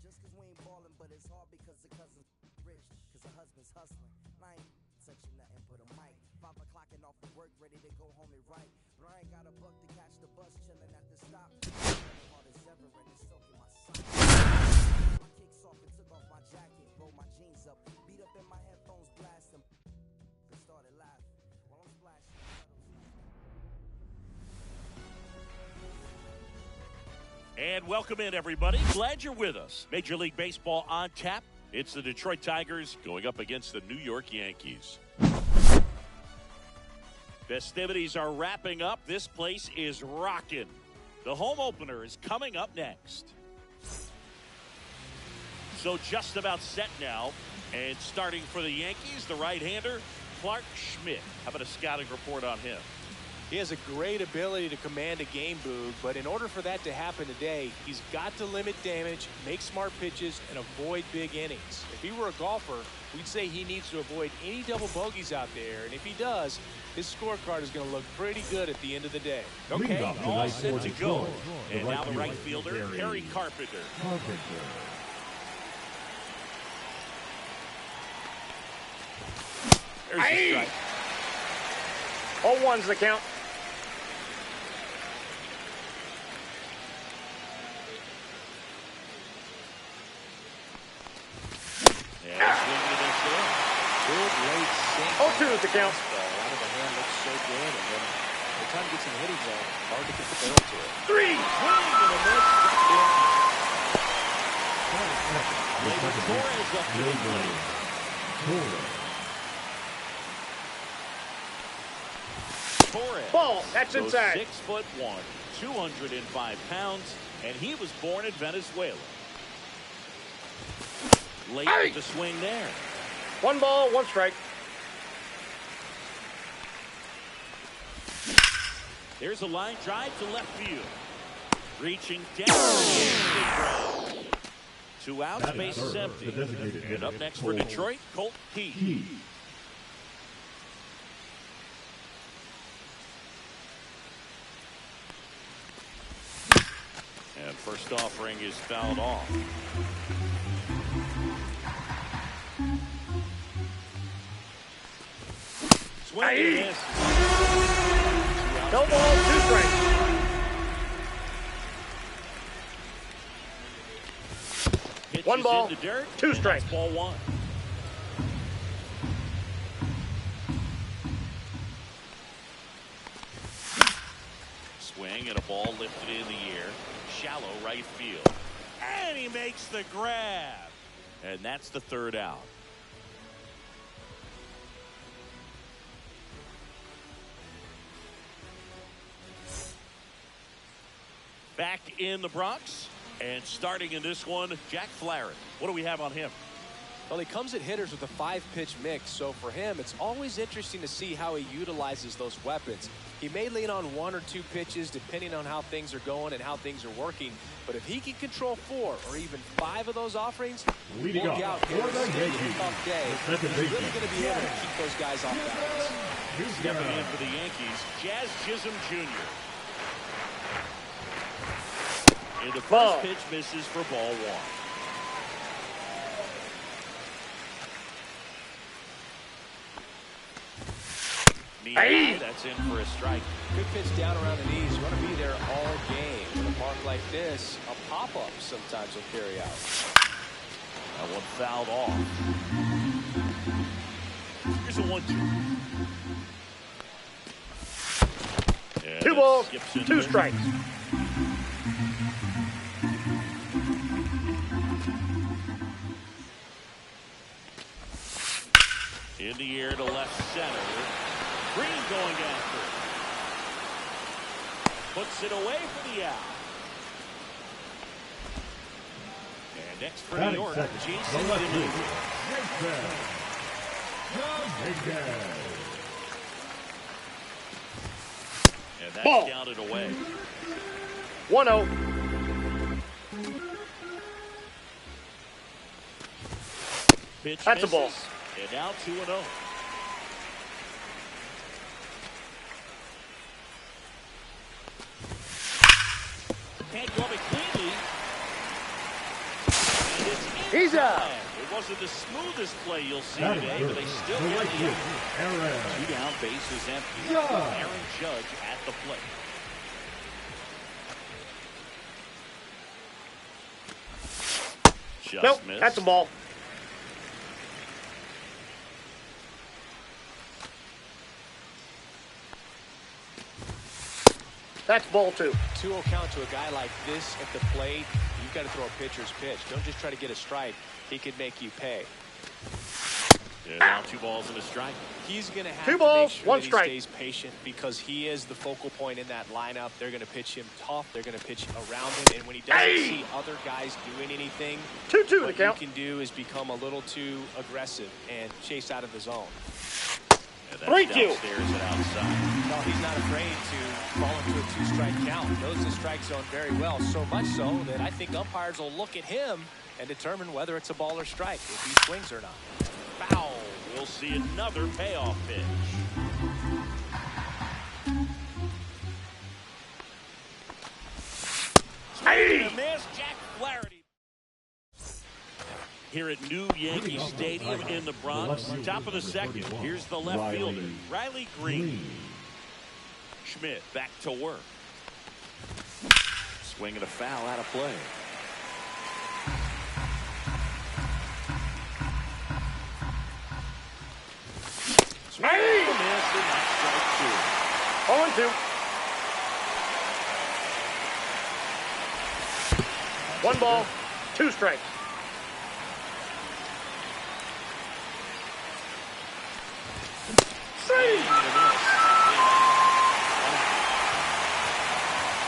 Just cause we ain't ballin', but it's hard because the cousin's rich, cause her husband's hustling. I ain't touching nothing but a mic. 5 o'clock and off of work, ready to go home and write. But I ain't got a buck to catch the bus, chillin' at the stop. Hard as ever, and it's soaking my socks. My kicks off and took off my jacket, rolled my jeans up, beat up in my headphones, blasting. They started laughing while I'm splashing. And welcome in, everybody. Glad you're with us. Major League Baseball on tap. It's the Detroit Tigers going up against the New York Yankees. Festivities are wrapping up. This place is rocking. The home opener is coming up next. So just about set now. And starting for the Yankees, the right-hander, Clark Schmidt. How about a scouting report on him? He has a great ability to command a game, Boog, but in order for that to happen today, he's got to limit damage, make smart pitches, and avoid big innings. If he were a golfer, we'd say he needs to avoid any double bogeys out there, and if he does, his scorecard is going to look pretty good at the end of the day. Okay, all set to go. And now the right fielder, Harry Carpenter. There's the strike. 0-1's the count. Oh, 2 is the count. Out of the hand looks so good, and then by the time he gets in the hitting zone, hard to get the barrel to it. 3. Torres. Ball. That's inside. 6'1", 205 pounds, and he was born in Venezuela. Late with the swing there. 1 ball, 1 strike. There's a line drive to left field. Reaching down. 2 outs, base is empty. And up next for Detroit, Colt Heath. And first offering is fouled off. Swing and miss. No ball, 2 strikes. Pitches 1 ball, in the dirt, 2 strikes. Ball 1. Swing and a ball lifted in the air. Shallow right field. And he makes the grab. And that's the 3rd out. Back in the Bronx, and starting in this one, Jack Flaherty. What do we have on him? Well, he comes at hitters with a 5-pitch mix, so for him, it's always interesting to see how he utilizes those weapons. He may lean on 1 or 2 pitches depending on how things are going and how things are working, but if he can control 4 or even 5 of those offerings, look out here. It's a tough day. He's really going to be able to keep those guys off balance. Stepping in for the Yankees, Jazz Chisholm Jr. And the first pitch misses for ball 1. That's in for a strike. Good pitch down around the knees. You want to be there all game. In a park like this, a pop-up sometimes will carry out. That one fouled off. Here's a 1-2. 2 balls, 2 strikes. In the air to left center. Green going after it. Puts it away for the out. And next for New York, Jason Dillon. And that's Ball. counted away. 1-0. Pitch That's a misses, ball. And now 2-0. Can't glove it cleanly. And it's He's out. inside. It wasn't the smoothest play you'll see today, but they still get the out. 2 down, bases empty. Aaron Judge at the plate. Just Nope, missed. that's a ball. That's ball 2. 2-0 count to a guy like this at the plate. You've got to throw a pitcher's pitch. Don't just try to get a strike. He could make you pay. And now 2 balls and a strike. He's going to have 2 to balls, make sure 1 that he strike. stays patient because he is the focal point in that lineup. They're going to pitch him tough. They're going to pitch around him. And when he doesn't see other guys doing anything, 2-2 to what count. you can do is become a little too aggressive and chase out of the zone. And that's 3-2. downstairs and outside. No, he's not afraid to fall into a 2-strike count. Knows the strike zone very well, so much so that I think umpires will look at him and determine whether it's a ball or strike, if he swings or not. Foul. We'll see another payoff pitch. Swing and a miss. Jack Flaherty. Here at New Yankee Stadium in the Bronx, top of the second. Here's the left fielder, Riley Green. Schmidt back to work. Swing and a foul out of play. Swing and a miss, and that's strike 2. 0-2. 1 ball, 2 strikes. Swing and a miss.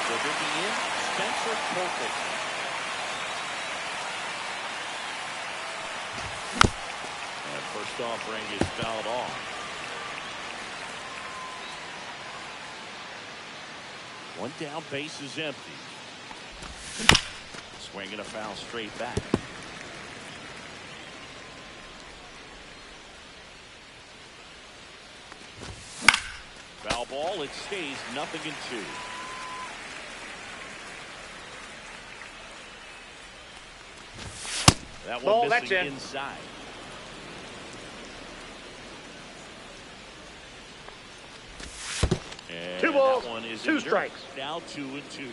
So bringing in Spencer Torkelson. That first offering is fouled off. One down, base is empty. Swing and a foul straight back. Foul ball, it stays 0-2. That one Ball, that's missing in. inside. And 2 balls, that one is 2 in dirt. strikes. Now 2-2.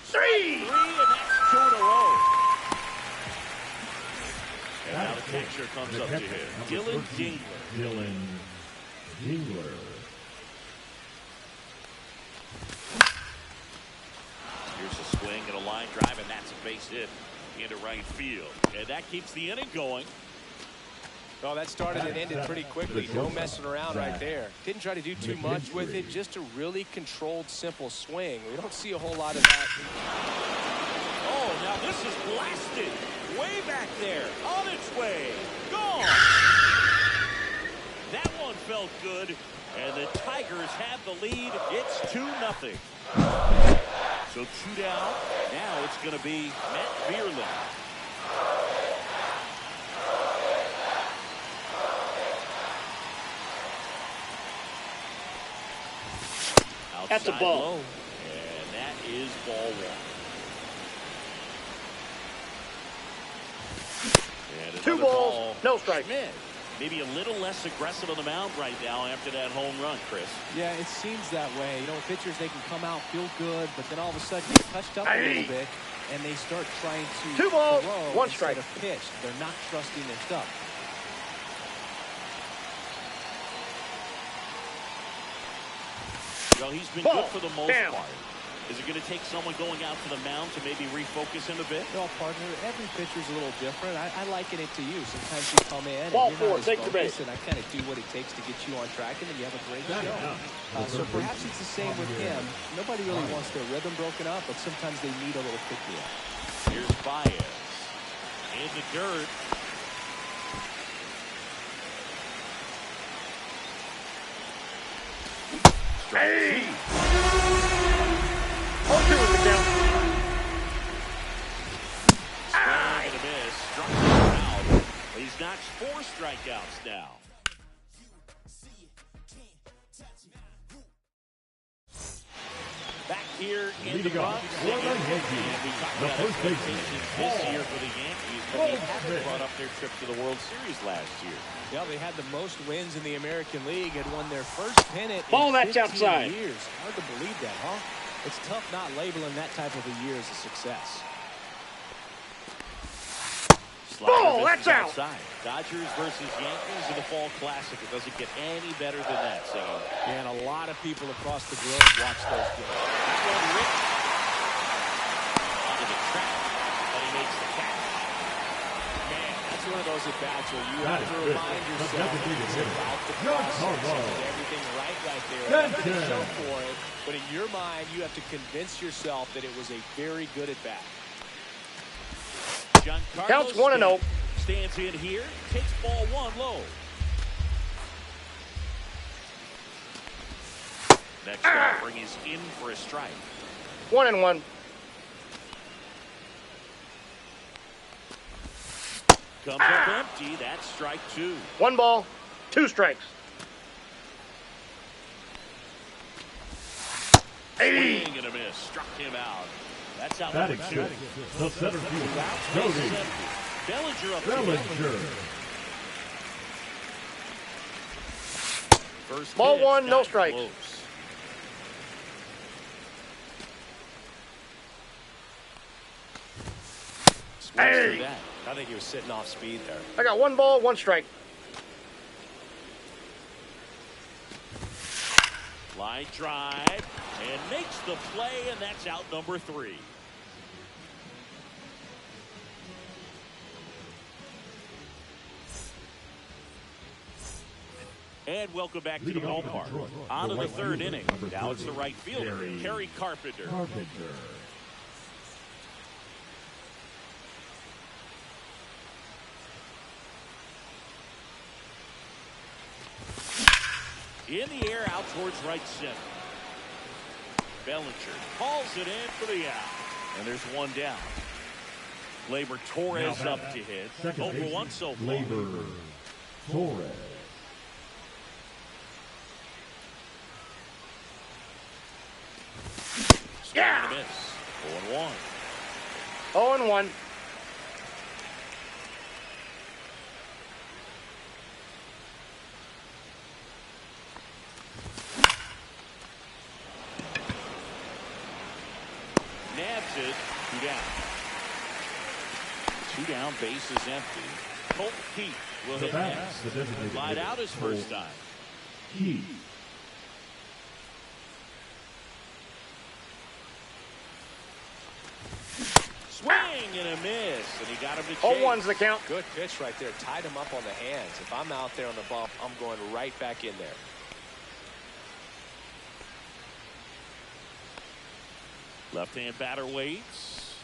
3. And that's 2 in a row. And now the catcher comes up to him. Dylan Dingler. Here's a swing and a line drive, and that's a base hit into right field. And that keeps the inning going. Well, that started and ended pretty quickly. No messing around right there. Didn't try to do too much with it. Just a really controlled, simple swing. We don't see a whole lot of that. Oh, now this is blasted. Way back there. On its way. Gone. That one felt good. And the Tigers have the lead. It's 2-0. So 2 down. Now it's going to be Matt Vierling. That's a ball. Low, and that is ball 1. And 2 another balls, ball. no strike. Schmidt, maybe a little less aggressive on the mound right now after that home run, Chris. Yeah, it seems that way. You know, pitchers, they can come out, feel good, but then all of a sudden get touched up a little bit, and they start trying to 2 balls, throw 1 instead strike. of pitch. They're not trusting their stuff. Well, he's been Ball. good for the most Damn. part. Is it going to take someone going out to the mound to maybe refocus him a bit? No, partner, every pitcher's a little different. I liken it to you. Sometimes you come in and Ball you're not four, as take the base. focused, and I kind of do what it takes to get you on track, and then you have a great show. So perhaps it's the same with him. Nobody really wants their rhythm broken up, but sometimes they need a little pick-me-up. Here's Baez. In the dirt. Hey! 0-2 is the count. Swing and a miss. Struck him out. He's notched 4 strikeouts now. Back here in the Bronx. The first baseman This year for the Yankees, but they haven't brought up their trip to the World Series last year. Yeah, they had the most wins in the American League, had won their first pennant Ball, in that's 15 outside. years. Hard to believe that, huh? It's tough not labeling that type of a year as a success. Ball, that's out. Outside. Dodgers versus Yankees in the Fall Classic. It doesn't get any better than that, Sam. And a lot of people across the globe watch those games. This one ripped onto the track, but he makes the catch. Man, that's one of those at-bats where you have to remind yourself it's about the process. Everything right there. Everything show for it, but in your mind, you have to convince yourself that it was a very good at-bat. Counts 1-0. Stands in here, takes ball 1 low. Next offering is in for a strike. 1-1. Comes up empty. That's strike 2. 1 ball, 2 strikes. Swing and a miss. Struck him out. That's out number 2. The center fielder, Jody Bellinger up Bellinger. First Ball pitch, 1, no got strikes. close. Swings Hey! through that. I think he was sitting off speed there. I got 1 ball, 1 strike. Line drive and makes the play, and that's out number 3. And welcome back to the ballpark. On to the 3rd inning. Now it's the right fielder, Kerry Carpenter. In the air, out towards right center. Bellinger calls it in for the out. And there's 1 down. Gleyber Torres up to hit. 0 for 1 so far. Gleyber Torres. Yeah! Miss. 0-1. 0-1. Nabs it. 2 down. 2 down. Base is empty. Colt Keith will hit next. Light out his first time. Keith. Swing and a miss, and he got him to chase. 0-1's the count. Good pitch right there. Tied him up on the hands. If I'm out there on the bump, I'm going right back in there. Left-hand batter waits.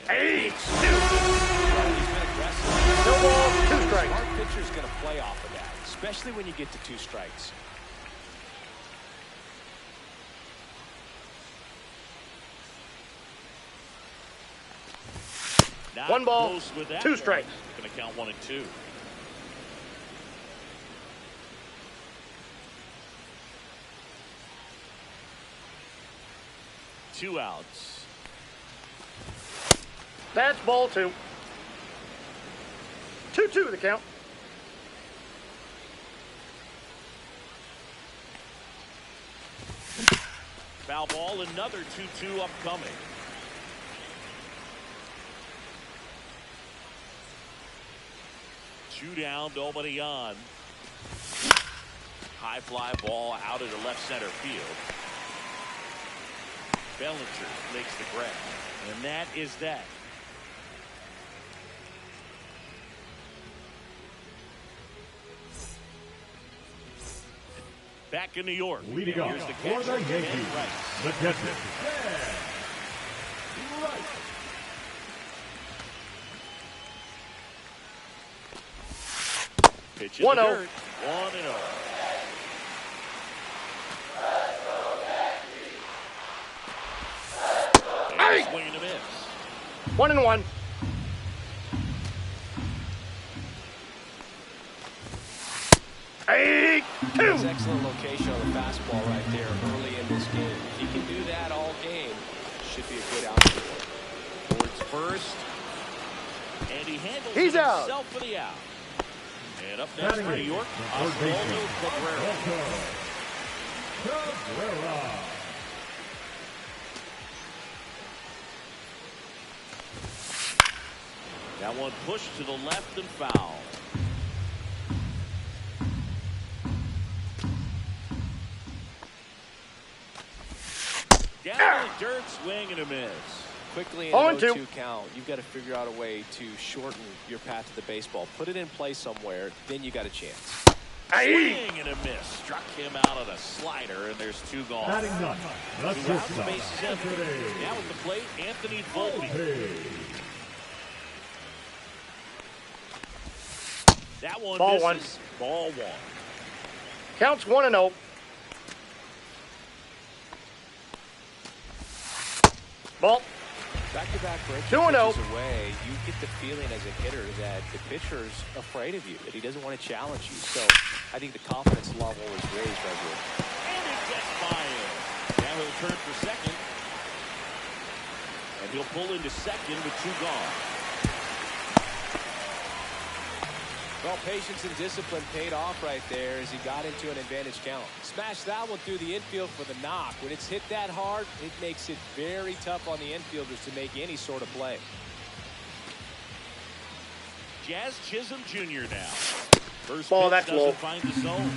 Hey! He's been aggressive. No ball, 2 strikes. Smart pitcher's going to play off of that, especially when you get to 2 strikes. Not 1 ball, close with that 2 one. strikes. Going to count 1 and 2. Two outs. That's ball 2. 2-2 the count. Foul ball, another 2-2 upcoming. Two down, nobody on. High fly ball out into left center field. Bellinger makes the grab. And that is that. Back in New York. Leading off Here's the for the catcher, Yankees, Ben Rice. the catcher, Ben Rice. Pitch in the 1-0. dirt. 1-0. Hey! Swing and a miss. 1-1. Hey, 2. That's excellent location on the fastball right there early in this game. If he can do that all game, should be a good outfield. Towards first. And he handles He's it out. himself for the out. And up next for New York, Third Oswaldo baseman, Cabrera. Cabrera. That one pushed to the left and foul. Down in the dirt, swing and a miss. Quickly in On an to. 0-2 count, you've got to figure out a way to shorten your path to the baseball. Put it in play somewhere, then you got a chance. Hey. Swing and a miss. Struck him out on a slider, and there's 2 gone. Batting none. The 2 out, the shortstop, base is empty. Anthony Now at the plate, Anthony Volpe. Volpe. That one Ball misses. Ball 1. Counts 1-0. Ball. Back-to-back breaking 2-0. pitches away, you get the feeling as a hitter that the pitcher's afraid of you, that he doesn't want to challenge you. So I think the confidence level is raised right here. And it gets by him. Now he'll turn for second. And he'll pull into second with 2 gone. Well, patience and discipline paid off right there as he got into an advantage count. Smashed that one through the infield for the knock. When it's hit that hard, it makes it very tough on the infielders to make any sort of play. Jazz Chisholm Jr. now. First Ball, pitch that's doesn't low. find the zone.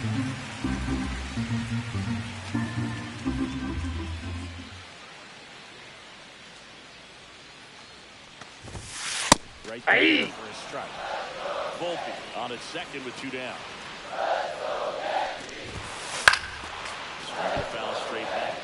Right there Hey. for a strike. Volpe on its second with 2 down. Swing and foul straight back.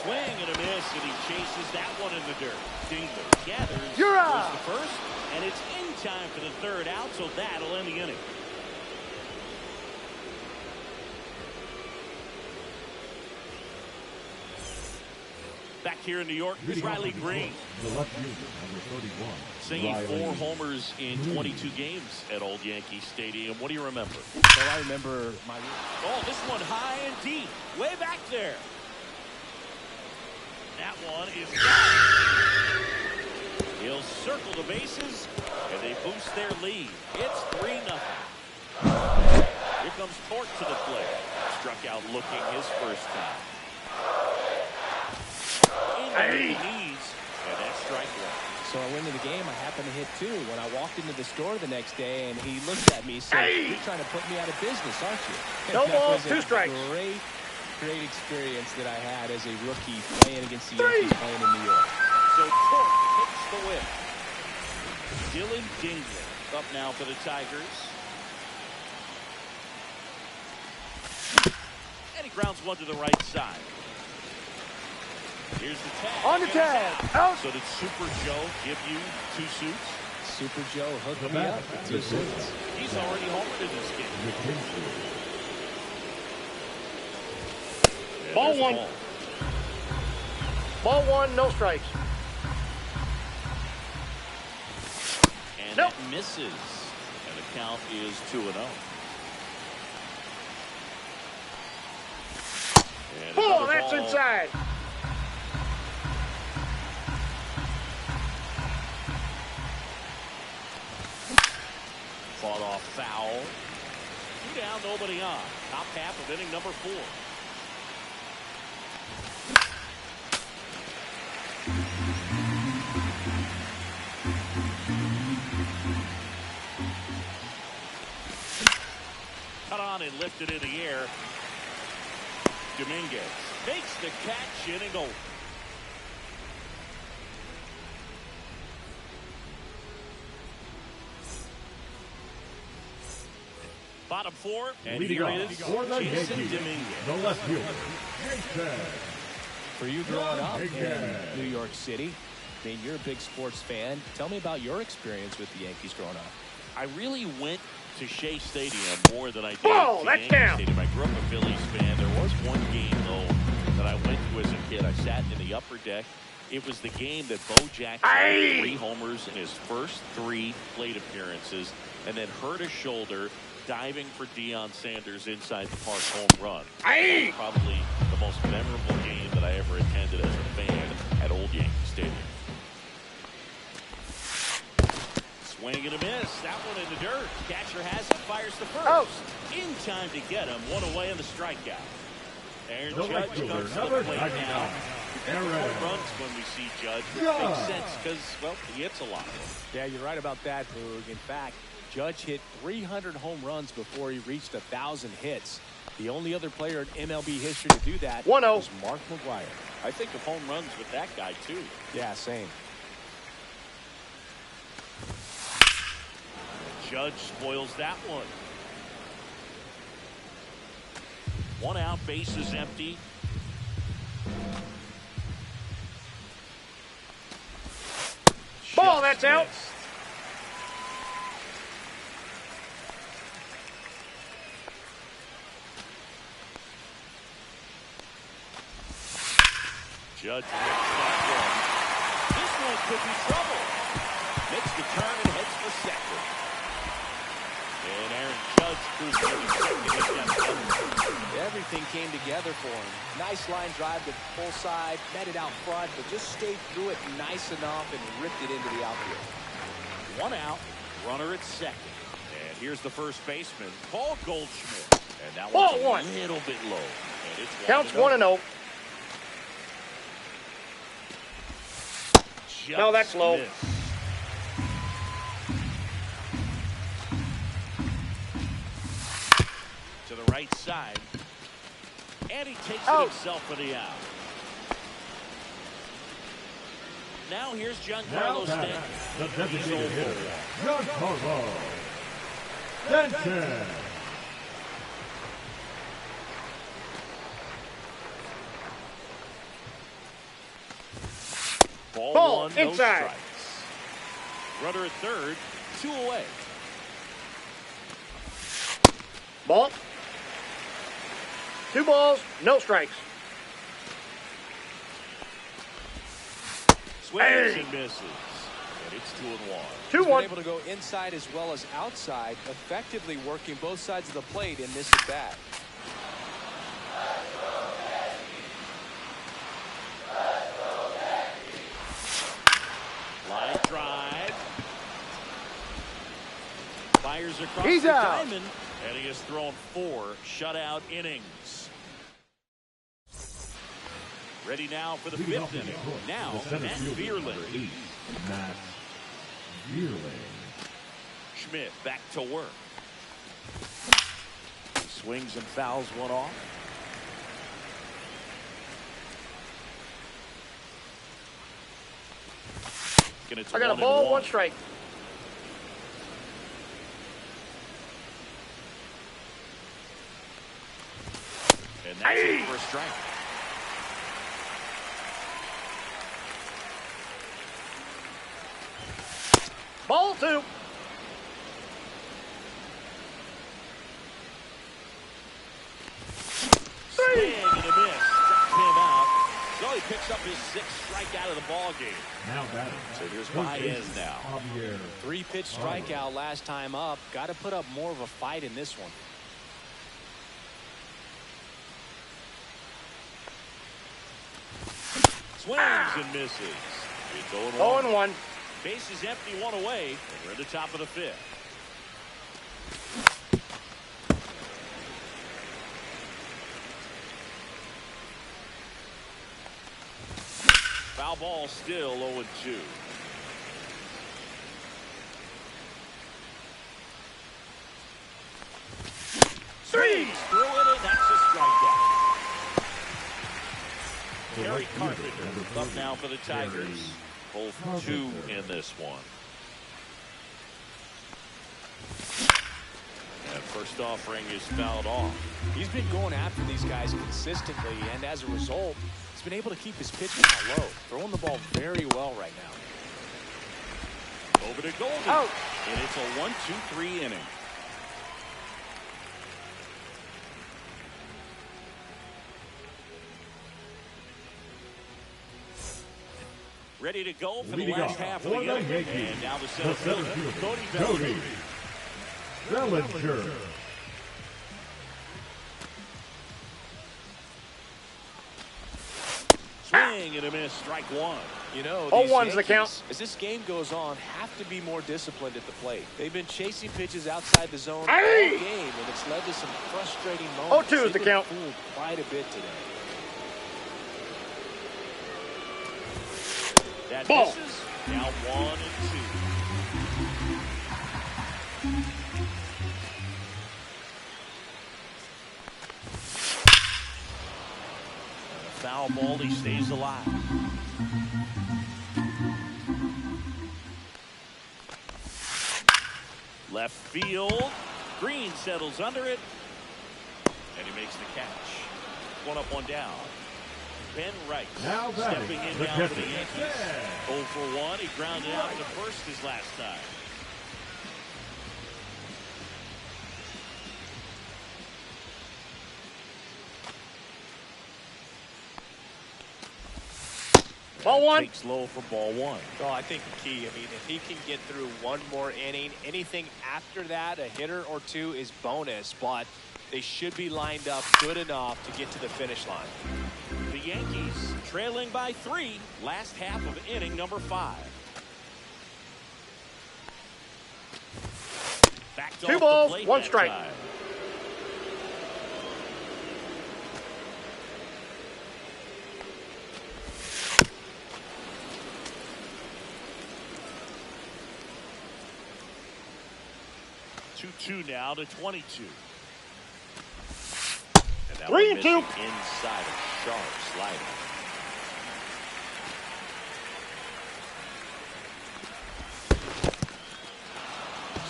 Swing and a miss, and he chases that one in the dirt. Dingler gathers. You're goes out. the first, and it's in time for the 3rd out, so that'll end the inning. Back here in New York, is Leading off Riley for Green, The left fielder, number 31. singing Riley 4 homers in 22 games at Old Yankee Stadium. What do you remember? Well, I remember my... Oh, this one high and deep, way back there. That one is got. He'll circle the bases, and they boost their lead. It's 3-0. Here comes Torque to the plate. Struck out looking his first time. Hey. The knees, and that's strike 1. So I went into the game, I happened to hit 2. When I walked into the store the next day, and he looked at me and said, Hey. "You're trying to put me out of business, aren't you?" No That ball, was 2 a strikes. Great experience that I had as a rookie playing against the Yankees, playing in New York. So Torque takes the win. Dylan Dingler up now for the Tigers. And he grounds one to the right side. Here's the tag. On the tag. Out. So did Super Joe give you 2 suits? Super Joe hooked The me bat, up with the 2 suits. He's already homered in this game. McKinstry. And Ball there's the 1. Ball 1, no strikes. And Nope. it misses. And the count is 2-0. And Oh, another that's ball. inside. Fought off foul. 2 down, nobody on. Top half of inning number 4. cut on and lifted in the air. Dominguez makes the catch, inning over. Bottom four, and Leading here off is for the Jason Yankees, Dominguez. the left fielder, Jason. For you growing up in Dominguez. New York City, I mean, you're a big sports fan. Tell me about your experience with the Yankees growing up. I really went to Shea Stadium more than I did Whoa, to that's Yankee down. Stadium. I grew up a Phillies fan. There was one game, though, that I went to as a kid. I sat in the upper deck. It was the game that Bo Jackson had 3 homers in his first 3 plate appearances and then hurt his shoulder diving for Deion Sanders inside the park home run. Probably the most memorable game that I ever attended as a fan at Old Yankee Stadium. Swing and a miss. That one in the dirt. Catcher has it. Fires the first. Out. In time to get him. 1 away on the strikeout. Aaron The right Judge fielder, comes to the number plate 99, now. Aaron. Home runs when we see Judge. Which Yeah. makes sense because, well, he hits a lot. Yeah, you're right about that, Boog. In fact, Judge hit 300 home runs before he reached 1,000 hits. The only other player in MLB history to do that 1-0. was Mark McGwire. I think of home runs with that guy, too. Yeah, same. Judge spoils that one. 1 out, bases empty. Ball, Just that's out. missed. Judge makes that one. This one could be trouble. Makes the turn and heads for second. And Aaron Judge proves to be second against Everything came together for him. Nice line drive to full side, met it out front, but just stayed through it nice enough and ripped it into the outfield. 1 out, runner at second. And here's the first baseman, Paul Goldschmidt. And that Ball one's one. a little bit low. And it's Counts 1-0. 1-0. No, that's low. Missed. To the right side. And he takes Out. it himself for the out. Now here's Now Giancarlo back, Stanton. the He's designated 0-4. hitter, Giancarlo Stanton. Ball 1, no inside. strikes. Runner at third, 2 away. Ball. 2 balls, no strikes. Swings Hey. and misses. And it's 2-1. He's been 2-1. able to go inside as well as outside, effectively working both sides of the plate in this at bat. Line drive. Fires across He's the out. diamond. And he has thrown 4 shutout innings. Ready now for the Leading off 5th in the inning. court, Now, the center Matt fielder, number Vierling. 8, Matt Vierling. Schmidt back to work. He swings and fouls one off. And it's I got a 1-1. ball, 1 strike. And that's it for a strike. Ball 2. Swing and a miss. Struck him out. So he picks up his 6th strikeout of the ball game. Now batting. So here's Third Baez baseman, now. Javier. 3-pitch strikeout last time up. Got to put up more of a fight in this one. Swings and misses. It's 0-1. 0-1. Base is empty, 1 away. And we're at the top of the 5th. Foul ball still 0-2. Swings through it, and that's a strikeout. Gary Carpenter up now for the Tigers. Both 2 in this one. And first offering is fouled off. He's been going after these guys consistently, and as a result, he's been able to keep his pitch count low, throwing the ball very well right now. Over to Goldie. Out. And it's a 1-2-3 inning. Ready to go for the last half of the game. And now the center fielder, Cody Bellinger. Swing and a miss, strike 1. You know, 0-1's the count. As this game goes on, have to be more disciplined at the plate. They've been chasing pitches outside the zone all Hey! game, and it's led to some frustrating moments. 0-2 is the They've been count. fooled quite a bit today. That Ball. misses. Now 1-2. Foul ball, he stays alive. Left field. Green settles under it. And he makes the catch. 1 up, 1 down. Ben Rice Now batting, stepping in the now for catcher. the Yankees. 0 for 1. He grounded out to first his last time. Ball 1. Takes low for ball 1. Well, I think the key, I mean, if he can get through one more inning, anything after that, a hitter or 2 is bonus, but they should be lined up good enough to get to the finish line. The Yankees trailing by 3, last half of inning number 5. Backed 2 off balls, the plate 1 that strike. time. Two now to 22. And that 3 one and 2. missing inside a sharp slider.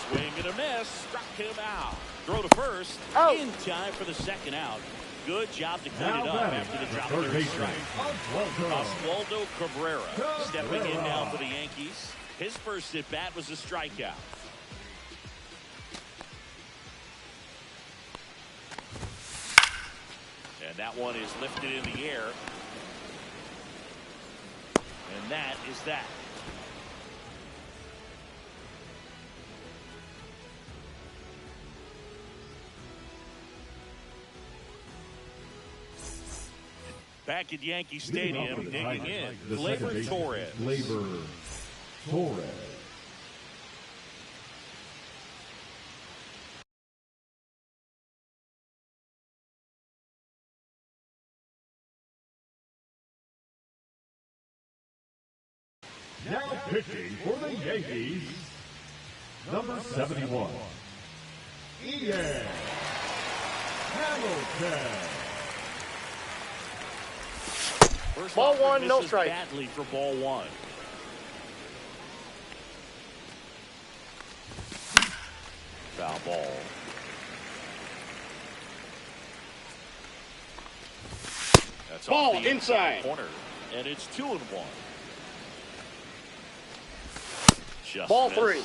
Swing and a miss. Struck him out. Throw to first. Out. In time for the second out. Good job to clean Now it up batting, after the the drop third third baseman, strike. Oswaldo Cabrera stepping in now for the Yankees. His first at bat was a strikeout. And that one is lifted in the air. And that is that. Back at Yankee Stadium, digging in, Gleyber Torres. Gleyber Torres. Now pitching for the Yankees, number 71, Ian Hamilton. First Ball offer 1, no misses strike. badly for ball 1. Foul ball. That's Ball off the inside. corner, and it's 2-1. Just Ball missed. 3.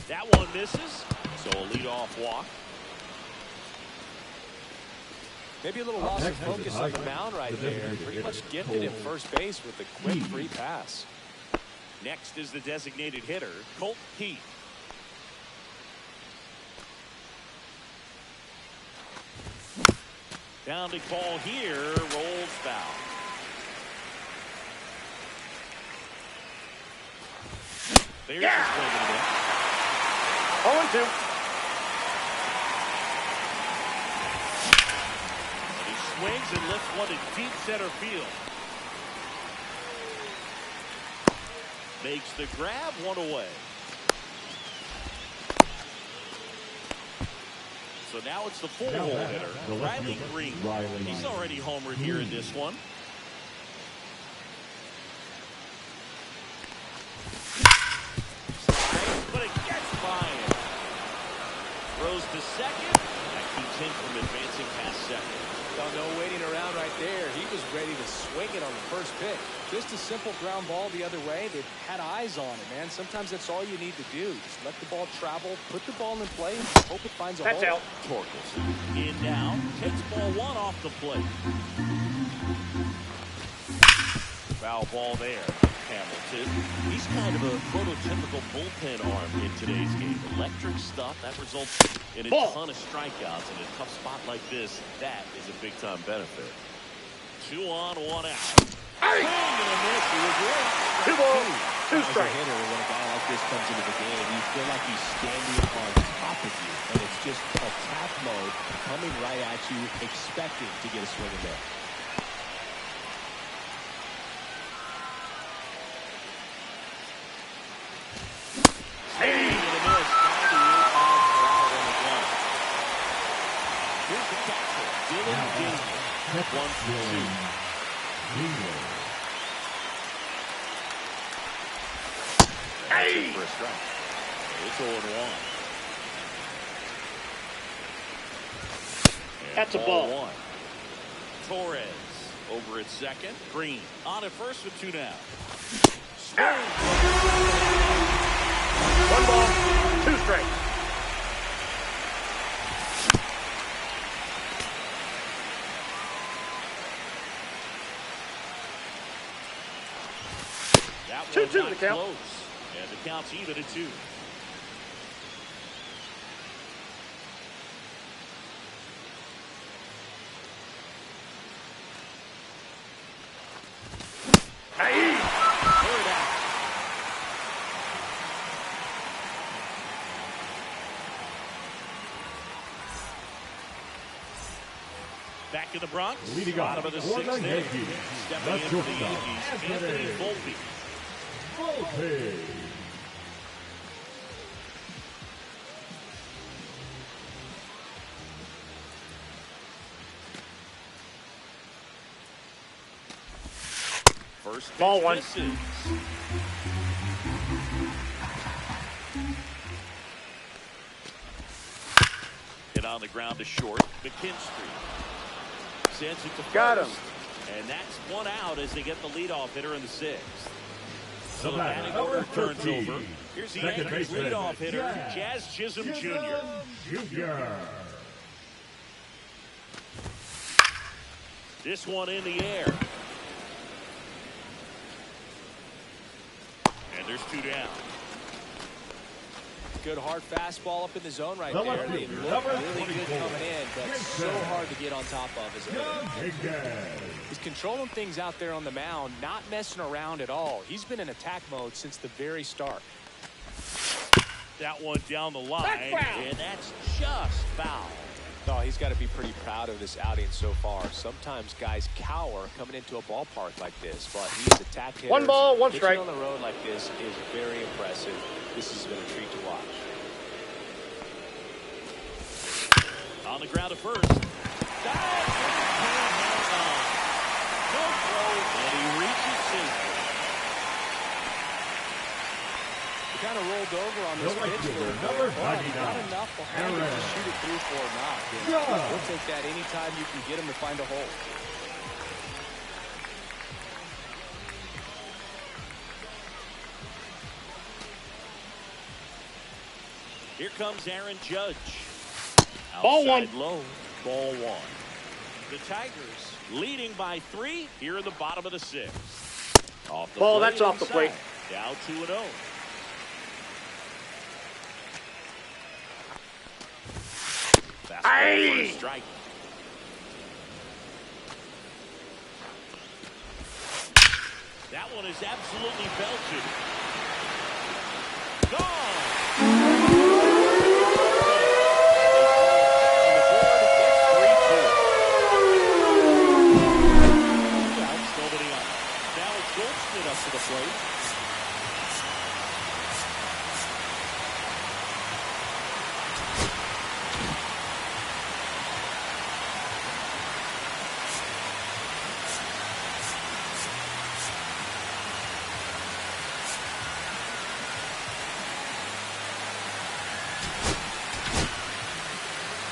That one misses, so a leadoff walk. Maybe a little loss of focus on the mound right there. Pretty much gifted him first base with a quick free pass. Next is the designated hitter, Colt Heath. Down to call here, rolls foul. There's the swing and a miss. 0-2. And he swings and lifts one to deep center field. Makes the grab, 1 away. So now it's the full-hole hitter, Riley Green. He's already homered here in this one. Slides, but it gets by him. Throws to second. That keeps him from advancing past second. No waiting around right there. He was ready to swing it on the first pitch. Just a simple ground ball the other way. They've had eyes on it, man. Sometimes that's all you need to do. Just let the ball travel, put the ball in play, and hope it finds a hole. That's out. Torkelson in now. Takes ball one off the plate. Foul ball there. Hamilton. He's kind of a prototypical bullpen arm in today's game. Electric stuff that results in a ton of strikeouts in a tough spot like this. That is a big-time benefit. 2 on, 1 out. Swing and a miss. He was right. 2 balls, 2 As a strikes. hitter, when a guy like this comes into the game, you feel like he's standing on top of you, and it's just attack mode coming right at you, expecting to get a swing in there. For a strike. It's 0-1. That's a ball. 1. Torres over at second. Green on at first with 2 down. Swing. 1 ball, 2 strikes. That 2-2 one the count. close. And the count's even at 2. Third out. Back in the Bronx. Leading Bottom off of the for 6th the inning. Yankees. Stepping in for the Yankees, Anthony Volpe. Volpe. First Ball pitch 1. misses. Hit on the ground to short. McKinstry sends it to first. Got him. And that's 1 out as they get the leadoff hitter in the 6th. So the batter, batting order number turns 13, over. Here's the second Yankees baseman, leadoff hitter, Jazz Jazz Chisholm Jr. Jr. This one in the air. And there's 2 down. Good hard fastball up in the zone right Number there. They 2, look number really good 24, coming in, but so hard to get on top of as a hitter. He's controlling things out there on the mound, not messing around at all. He's been in attack mode since the very start. That one down the line, and that's just foul. Oh, he's got to be pretty proud of this outing so far. Sometimes guys cower coming into a ballpark like this, but he's attack hitters. 1 ball, 1 Pitching strike. on the road like this is very impressive. This has been a treat to watch. On the ground at first. Dive! No throw, and he reaches safely. He kind of rolled over on this Number pitch a little number bit, but he 99, got enough behind him to shoot it through for a knock. And we'll take that anytime you can get him to find a hole. Here comes Aaron Judge. Ball Outside 1. low. Ball 1. The Tigers leading by 3 here in the bottom of the 6th. Off the Ball, plate that's off the plate. inside. Down 2-0. Fastball for a strike. That one is absolutely belted. Gone. To the plate.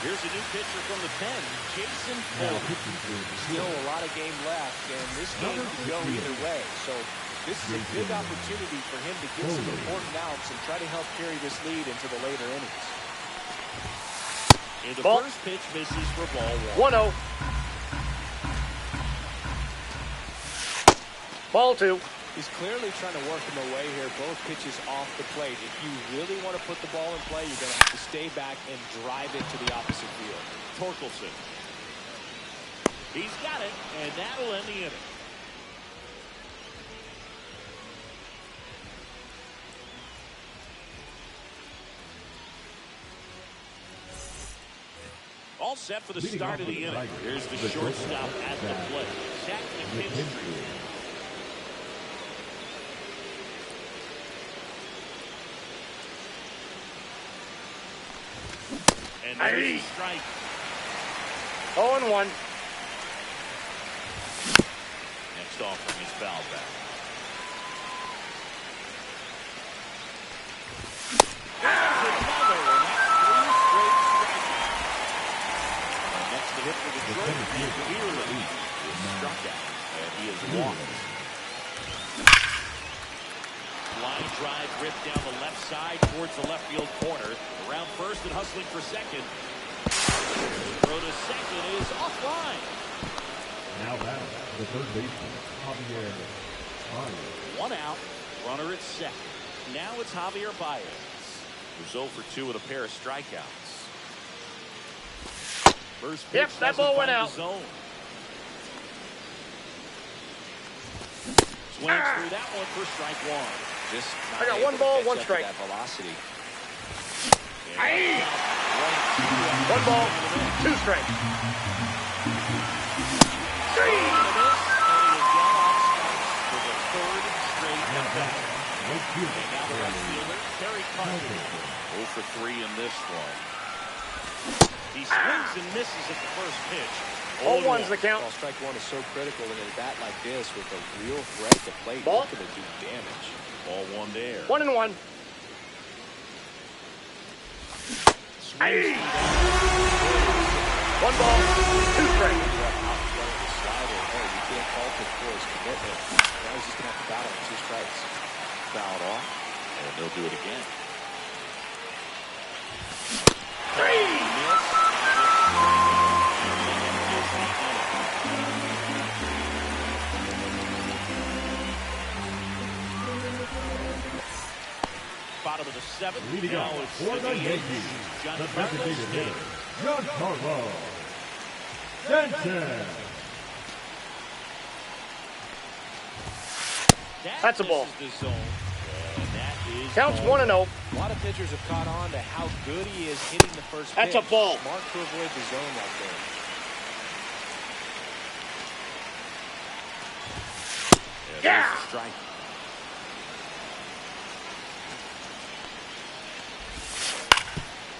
Here's a new pitcher from the pen, Jason Now Cole. pitching for the Still a lot of game left, and this game could go either way. So this is a big opportunity for him to get some important outs and try to help carry this lead into the later innings. And the Ball. first pitch misses for ball one. 1-0. Ball 2. He's clearly trying to work him away here, both pitches off the plate. If you really want to put the ball in play, you're going to have to stay back and drive it to the opposite field. Torkelson. He's got it, and that'll end the inning. All set for the start of the inning. Here's the shortstop at the plate. Jack McKinstry. And there's a strike. 0-1. Next offering is foul back. There's another one. That's 3 straight strikeouts. And next to hit for Detroit, Beerley is struck out, and he is walked. Line drive ripped down the left side towards the left field corner. Around first and hustling for second. Throw to second is offline. Now batting, the third baseman, Javier Baez. One out, runner at second. Now it's Javier Baez, who's 0 for 2 with a pair of strikeouts. First pitch, Yep, that ball went out. Zone. Swings through that one for strike one. Just I got 1 ball, 1 strike. That velocity. 1 ball, 2 strikes. Oh for 3 in this one. He swings and misses at the first pitch. 0-1's the count. Well, strike one is so critical in a bat like this with a real threat to plate. Ball. It's going to do damage. Ball 1 there. 1-1. Swings. 1 ball, 2 strikes. You can't fault him for his commitment. Now he's just going to have to battle with 2 strikes. Fouled off, and they'll do it again. 3. Bottom of the 7th. Leading Now off it's for the Yankees, the designated hitter, Giancarlo Stanton. That's a ball. The zone, and that is Counts ball. 1-0. A lot of pitchers have caught on to how good he is hitting the first That's pitch. a ball. Smart to avoid the zone right there. Yeah. There's the strike.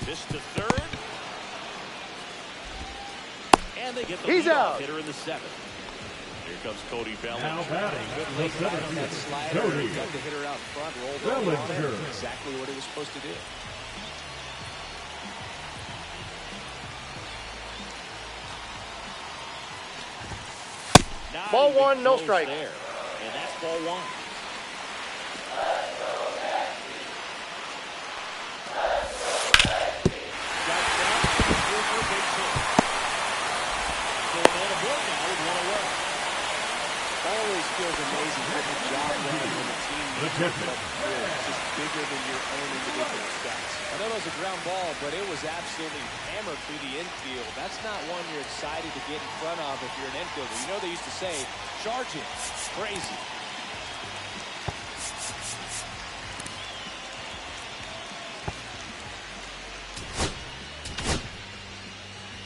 This to third. And they get the He's leadoff out. hitter in the 7th. Here comes Cody Bellinger. Now batting, Good the late ride on that 17th, slider. Cody Got the hitter out front, rolled over on it. Bellinger. Exactly what he was supposed to do. Not Ball even 1, no close strike. there. And that's ball 1. Always feels amazing what the job done when the team needs to Legit. come through. It's just bigger than your own individual stats. I know it was a ground ball, but it was absolutely hammered through the infield. That's not one you're excited to get in front of if you're an infielder. You know they used to say, charge it. Crazy.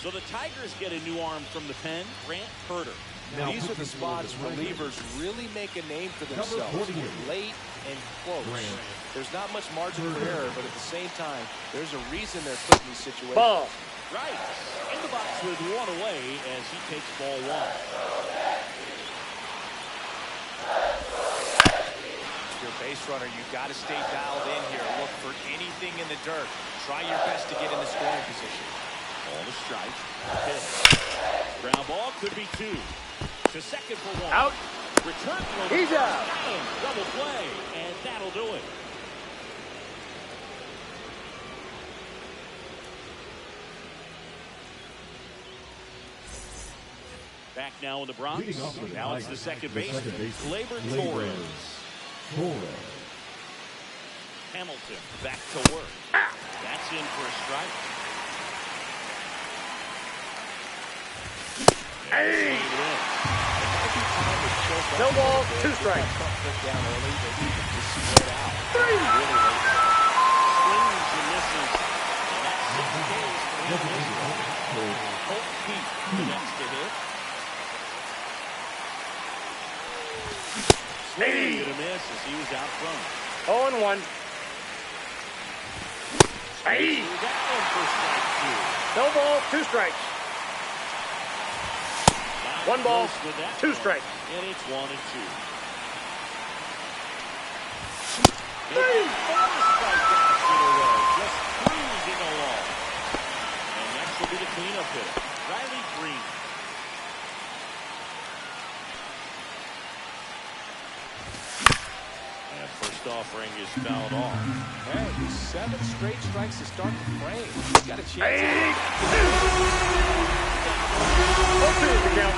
So the Tigers get a new arm from the pen, Grant Herter. Now These are the pitching for spots the relievers really make a name for Number themselves. 48. Late and close. Grant. There's not much margin for error, but at the same time, there's a reason they're put in these situations. Ball. Right. In the box with 1 away as he takes ball 1. If you're a base runner, you've got to stay dialed in here. Look for anything in the dirt. Try your best to get in the scoring position. Ball to strike. Pitch. Ground ball could be 2. To second for 1. Out. Return throw. He's out. Got him. Double play, and that'll do it. Back now in the Bronx. Now it's the second baseman, Gleyber Torres. Hamilton back to work. That's in for a strike. Hey! No ball, 2 strikes. 3. Swings and misses. And that's 6 Ks for him. Holt Pete, the next to hit. Swing and a miss as he was out front. 0-1. Hey! That one for strike 2. No ball, 2 strikes. 1 ball, Close with that 2 one. strikes. And it's 1-2. 3. 4 strikeouts in a row, just cruising along. And next will be the cleanup hitter, Riley Green. And first offering is fouled off. Hey, 7 straight strikes to start the frame. He's got a chance. Hey! 0-2 is the count.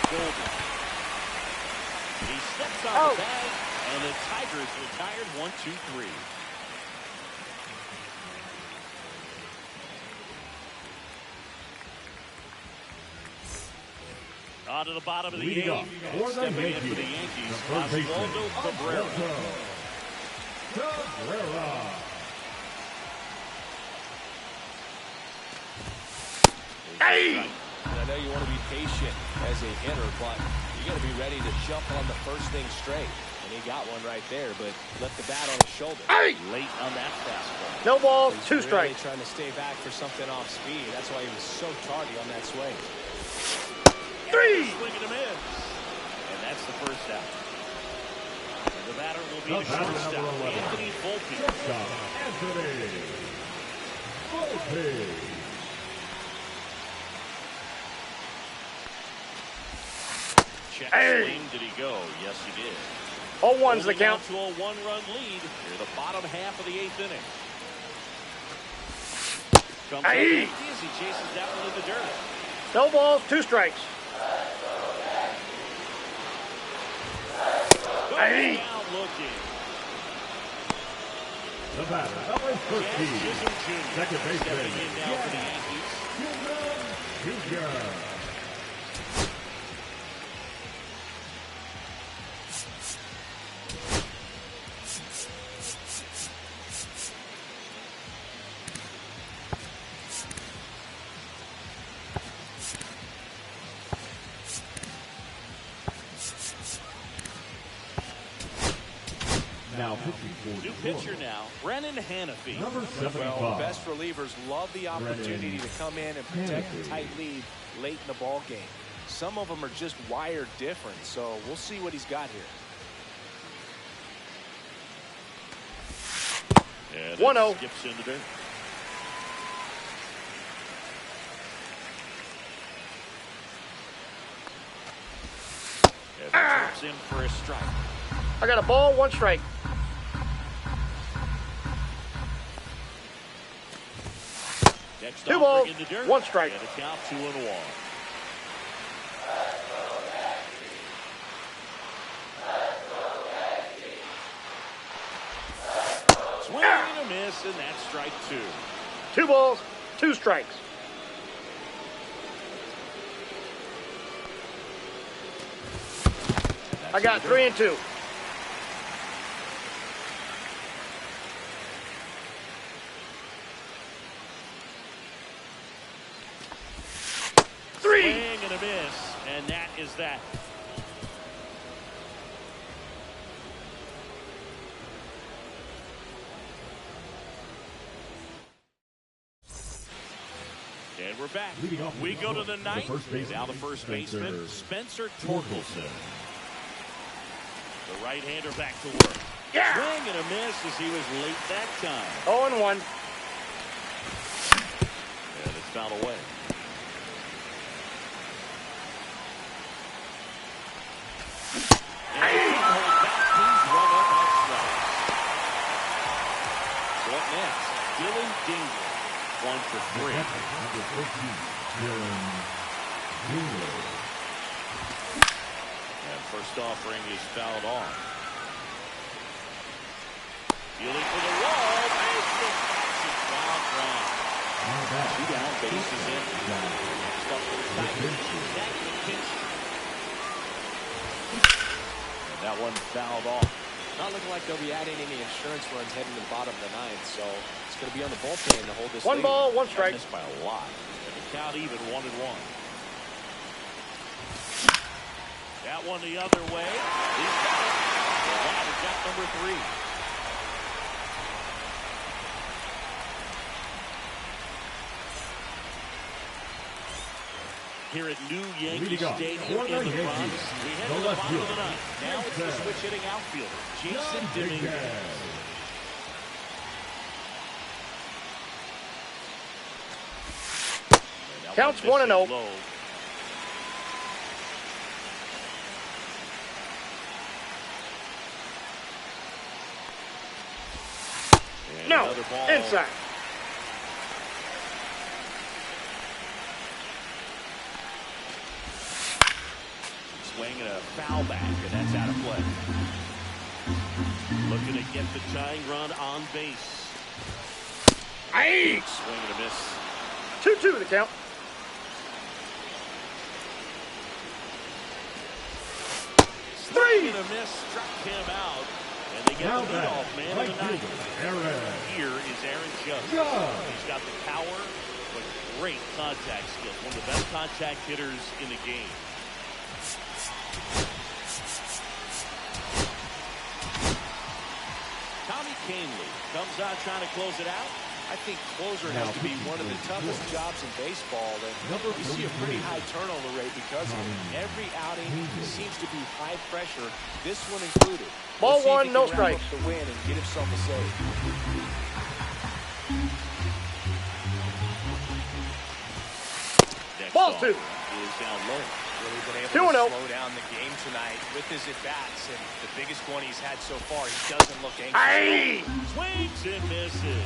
Golden. He steps on Out. the bag, and the Tigers retired 1-2-3. On to the bottom of the Leading 8th. off for the Stepping in Yankees, for the Yankees, the first baseman, Oswaldo Cabrera. Cabrera. Hey! And I know you want to be patient as a hitter, but you got to be ready to jump on the first thing straight. And he got one right there, but left the bat on his shoulder. Hey! Late on that fastball. No ball, He's 2 really strikes. trying to stay back for something off speed. That's why he was so tardy on that swing. 3. Swing and a miss. And that's the first out. And the batter will be the shortstop, Anthony Volpe. Shortstop, Anthony Volpe. Check Hey! swing. Did he go? Yes, he did. 0-1's the Holding count. on to a 1-run lead near the bottom half of the 8th inning. Comes up Hey! empty as he chases that one in the dirt. No balls, 2 strikes. Hey! Going down looking. The batter, number 13. Jazz Chisholm Jr. Second baseman. Stepping in now for the Yankees. Jr. Now pitching for New Detroit. pitcher now, Brennan Hanafy. Number Well, 75. the best relievers love the opportunity to come in and protect a tight lead late in the ball game. Some of them are just wired different, so we'll see what he's got here. And 1-0. skips in the dirt. And trips in for a strike. I got a ball, 1 strike. Next 2 offering balls, in the dirt. 1 strike. And a count 2-1. Swing and a miss, and that's strike 2. 2 balls, 2 strikes. I got 3 and 2. Swing and a miss, and that is that. And we're back. Leading off We go to the the ninth. first baseman, Now the first baseman, Spencer Torkelson. The right-hander back to work. Yeah! Swing and a miss as he was late that time. 0-1. foul away. And he can't hold back. He's run up on strikes. So up next, Dylan Dingley, 1 for 3. Number 14, Dylan Dingley. And first offering is fouled off. Dealing for the wall. Makes it. Foul ground. 2 down, bases in. Next up for the Tigers. And that one fouled off. Not looking like they'll be adding any insurance runs heading to the bottom of the ninth, so it's going to be on the bullpen to hold this One lead. ball, one strike. Missed by a lot. And the count even 1-1. That one the other way. He's got it. And that is got number 3. Here at New Yankee Stadium in the Bronx, we head to the bottom of the ninth. Now it's the switch hitting outfielder, Jason Dominguez. Counts 1-0. No, inside. Swing and a foul back, and that's out of play. Looking to get the tying run on base. Aye. Swing and a miss. 2-2 the count. Swing and a miss, struck him out. And they get the leadoff man of the night. Here is Aaron Judge. He's got the power, but great contact skills. One of the best contact hitters in the game. Tommy Kahnle comes out trying to close it out. I think closer has to be one of the toughest jobs in baseball. And you see a pretty high turnover rate because of it. Every outing seems to be high pressure, this one included. Ball one, no strikes. To win and get himself a save. Ball 2. Is down low. Really been able 2-0. to slow down the game tonight with his at-bats, and the biggest one he's had so far, he doesn't look anxious. Aye. Swings and misses.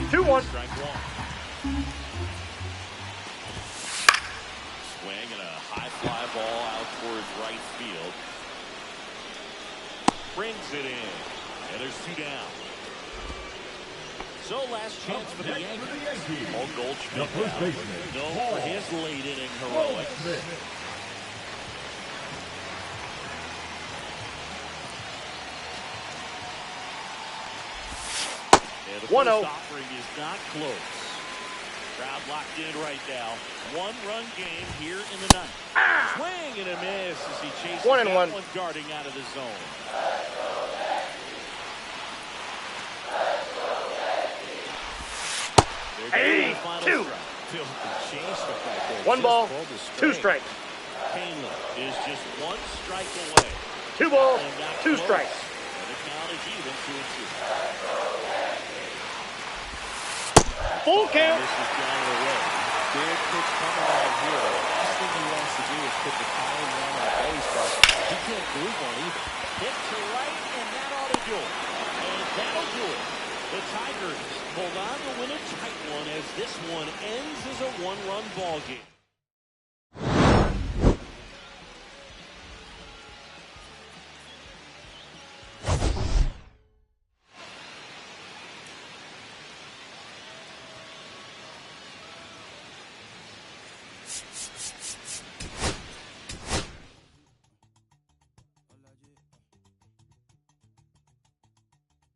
2-1. Strike 1. Swing and a high fly ball out towards right field. Brings it in. And there's 2 down. So last chance for the Yankees. Paul Goldschmidt known for his late inning heroics. And the first offering is not close. Crowd locked in right now. 1-run game here in the ninth. Swing and a miss as he chases that one guarding out of the zone. Hey, 2. 1 ball, 2 strikes. Kahnle is just 1 strike away. 2 balls, 2 strikes. And the count is even 2-2. This Full count. is down the way. Big pitch coming out here. Last thing he wants to do is put the tying run on base, but he can't glue one either. Hit to right, and that ought to do it. And that'll do it. The Tigers hold on to win a tight one as this one ends as a 1-run ball game.